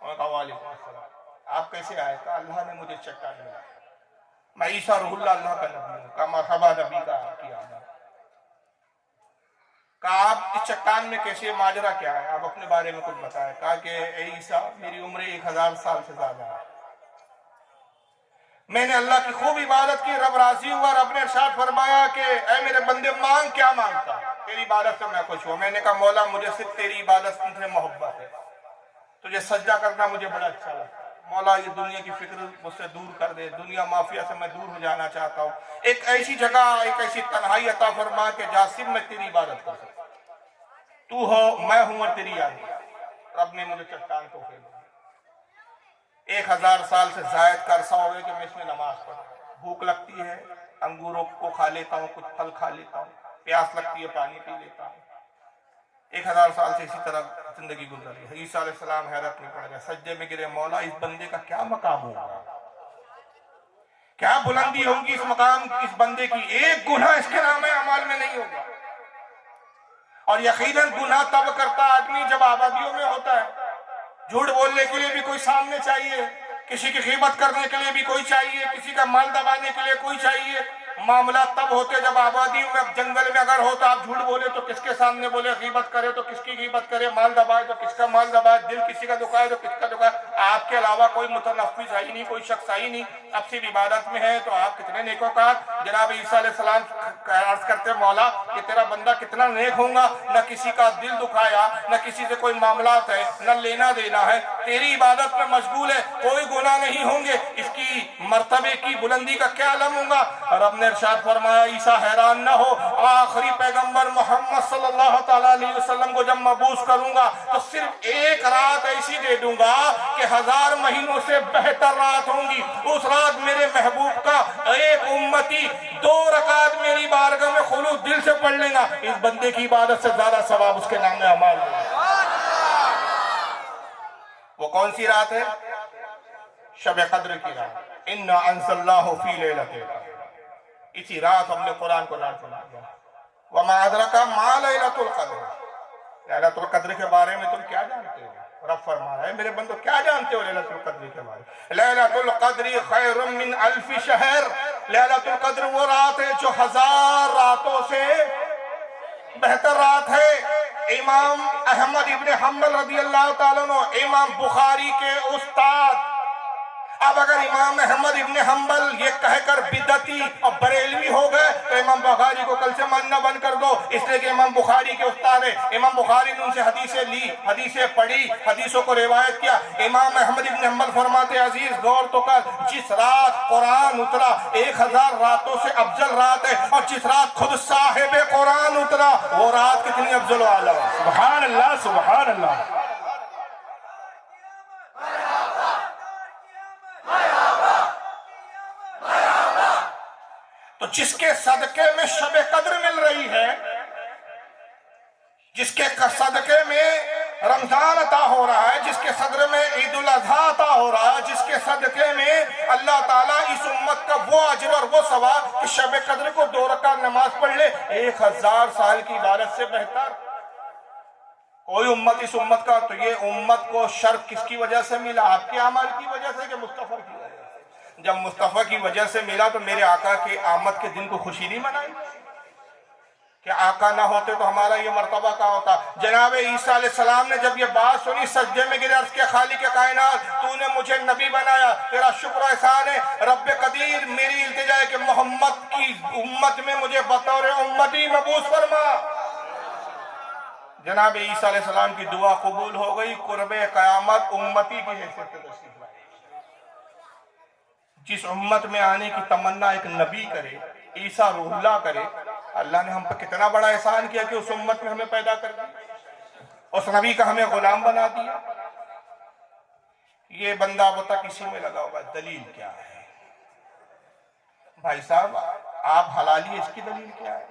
اور کہا وعلیکم السلام، آپ کیسے آئے؟ کہا اللہ نے مجھے چٹان ملا، میں عیسیٰ روح اللہ کا نبی ہوں۔ کہا مرحبا نبی کا آپ کی آمد۔ کہا آپ اس چٹان میں کیسے، ماجرا کیا ہے، آپ اپنے بارے میں کچھ بتائیں۔ کہا کہ اے عیسیٰ میری عمر 1000 سال سے زیادہ ہے، میں نے اللہ کی خوب عبادت کی، رب راضی ہوا، رب نے ارشاد فرمایا کہ اے میرے بندے مانگ، کیا مانگتا ہے؟ تیری عبادت سے میں خوش ہوں۔ میں نے کہا مولا مجھے صرف تیری عبادت سے محبت ہے، تجھے سجدہ کرنا مجھے بڑا اچھا لگتا ہے، مولا یہ دنیا کی فکر مجھ سے دور کر دے، دنیا مافیا سے میں دور ہو جانا چاہتا ہوں، ایک ایسی جگہ، ایک ایسی تنہائی عطا فرما کہ جہاں صرف میں تیری عبادت کر سکتا ہوں، تو ہو میں ہوں اور تیری یاد ہے۔ رب نے مجھے چٹان کو پھیر دیا۔ 1000 سال سے زائد کا عرصہ ہو گیا کہ میں اس میں نماز پڑھتا ہوں، بھوک لگتی ہے انگوروں کو کھا لیتا ہوں، کچھ پھل کھا لیتا ہوں، پیاس لگتی ہے پانی پی لیتا ہوں۔ 1000 سال سے اسی طرح زندگی گزر رہی ہے۔ عیسیٰ علیہ السلام حیرت میں پڑ گئے، سجدے میں گرے، مولا اس بندے کا کیا مقام ہوگا، کیا بلندی ہوگی اس مقام اس بندے کی، ایک گناہ اس کے نام اعمال میں نہیں ہوگا۔ اور یقیناً گناہ تب کرتا آدمی جب آبادیوں میں ہوتا ہے، جھوٹ بولنے کے لیے بھی کوئی سامنے چاہیے، کسی کی غیبت کرنے کے لیے بھی کوئی چاہیے، کسی کا مال دبانے کے لیے کوئی چاہیے۔ معاملات تب ہوتے جب آبادیوں میں، جنگل میں اگر ہو تو آپ جھوٹ بولے تو کس کے سامنے بولے، غیبت کرے تو کس کی غیبت کرے، مال دبائے تو کس کا مال دبائے، دل کسی کا دکھائے تو کس کا دکھائے۔ آپ کے علاوہ کوئی متنفذ ہے ہی نہیں، کوئی شخص ہے ہی نہیں، اب صرف عبادت میں ہے تو آپ کتنے نیکوکار۔ جناب عیسیٰ علیہ السلام عرض کرتے مولا کہ تیرا بندہ کتنا نیک ہوگا، نہ کسی کا دل دکھایا، نہ کسی سے کوئی معاملات ہے، نہ لینا دینا ہے، تیری عبادت میں مشغول ہے، کوئی گناہ نہیں ہوں گے، اس کی مرتبے کی بلندی کا کیا علم ہوگا۔ رب نے ارشاد فرمایا عیسیٰ حیران نہ ہو، آخری پیغمبر محمد صلی اللہ تعالیٰ علیہ وسلم کو جب مبعوث کروں گا تو صرف ایک رات ایسی دے دوں گا کہ 1000 مہینوں سے بہتر رات ہوں گی۔ اس رات میرے محبوب کا ایک امتی 2 رکعت میری بارگاہ میں خلوص دل سے پڑھ لے گا، اس بندے کی عبادت سے زیادہ ثواب اس کے نام اعمال ہوگا۔ وہ کون سی رات ہے؟ شب قدر کی رات۔ اِنَّا أَنزَلْنَاهُ فِي لَيْلَةِ الْقَدْرِ، اسی رات ہم نے قرآن کو نازل کیا۔ وَمَا أَدْرَكَ مَا لَيْلَةُ الْقَدْرِ، ليلۃ القدر کے بارے میں تم کیا جانتے ہو؟ رب فرما رہا ہے میرے بندو کیا جانتے ہو ليلۃ القدر کے بارے میں؟ ليلۃ القدر خیر من 1000 شہر، ليلۃ القدر وہ رات ہے جو 1000 راتوں سے بہتر رات ہے۔ امام احمد ابن حنبل رضی اللہ تعالیٰ عنہ، امام بخاری کے استاد، اب اگر امام احمد ابن حنبل یہ کہہ کر بدعتی اور بریلوی ہو گئے تو امام بخاری کو کل سے ماننا بند کر دو، اس لیے کہ امام بخاری کے استاد ہیں، امام بخاری نے ان سے حدیثیں لی، حدیثیں پڑھی، حدیثوں کو روایت کیا۔ امام احمد ابن حنبل فرماتے عزیز غور تو کر، جس رات قرآن اترا 1000 راتوں سے افضل رات ہے، اور جس رات خود صاحب قرآن اترا وہ رات کتنی افضل و اعلیٰ۔ سبحان اللہ سبحان اللہ۔ تو جس کے صدقے میں شب قدر مل رہی ہے، جس کے صدقے میں رمضان عطا ہو رہا ہے، جس کے صدقے میں عید الاضحیٰ عطا ہو رہا ہے، جس کے صدقے میں اللہ تعالیٰ اس امت کا وہ اجر اور وہ ثواب کہ شب قدر کو 2 رکعت نماز پڑھ لے 1000 سال کی عبادت سے بہتر کوئی امت اس امت کا۔ تو یہ امت کو شرف کس کی وجہ سے ملا؟ آپ کے اعمال کی وجہ سے کہ مصطفیٰ کی وجہ سے؟ جب مصطفیٰ کی وجہ سے ملا تو میرے آقا کے آمد کے دن کو خوشی نہیں منائی؟ کہ آقا نہ ہوتے تو ہمارا یہ مرتبہ کہاں ہوتا؟ جناب عیسیٰ علیہ السلام نے جب یہ بات سنی سجدے میں گرے، عرض کے خالق کائنات تو نے مجھے نبی بنایا، تیرا شکر و احسان ہے رب قدیر، میری التجا ہے کہ محمد کی امت میں مجھے بطور امتی مبعوث فرما۔ جناب عیسیٰ علیہ السلام کی دعا قبول ہو گئی، قرب قیامت امتی کی حیثیت سے تشریف لائے۔ جس امت میں آنے کی تمنا ایک نبی کرے، عیسیٰ روح اللہ کرے، اللہ نے ہم پر کتنا بڑا احسان کیا کہ اس امت میں ہمیں پیدا کر دیا، اس نبی کا ہمیں غلام بنا دیا۔ یہ بندہ بتا کسی میں لگا ہوگا دلیل کیا ہے؟ بھائی صاحب آپ حلالی، اس کی دلیل کیا ہے؟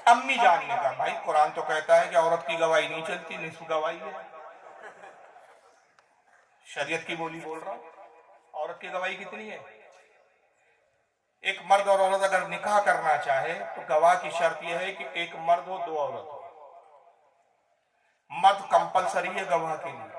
امی جان نے کہا بھائی قرآن تو کہتا ہے کہ عورت کی گواہی نہیں چلتی، نصف گواہی ہے۔ شریعت کی بولی بول رہا ہوں، عورت کی گواہی کتنی ہے؟ ایک مرد اور عورت اگر نکاح کرنا چاہے تو گواہ کی شرط یہ ہے کہ ایک مرد ہو 2 عورت ہو۔ مرد کمپلسری ہے گواہ کے لیے،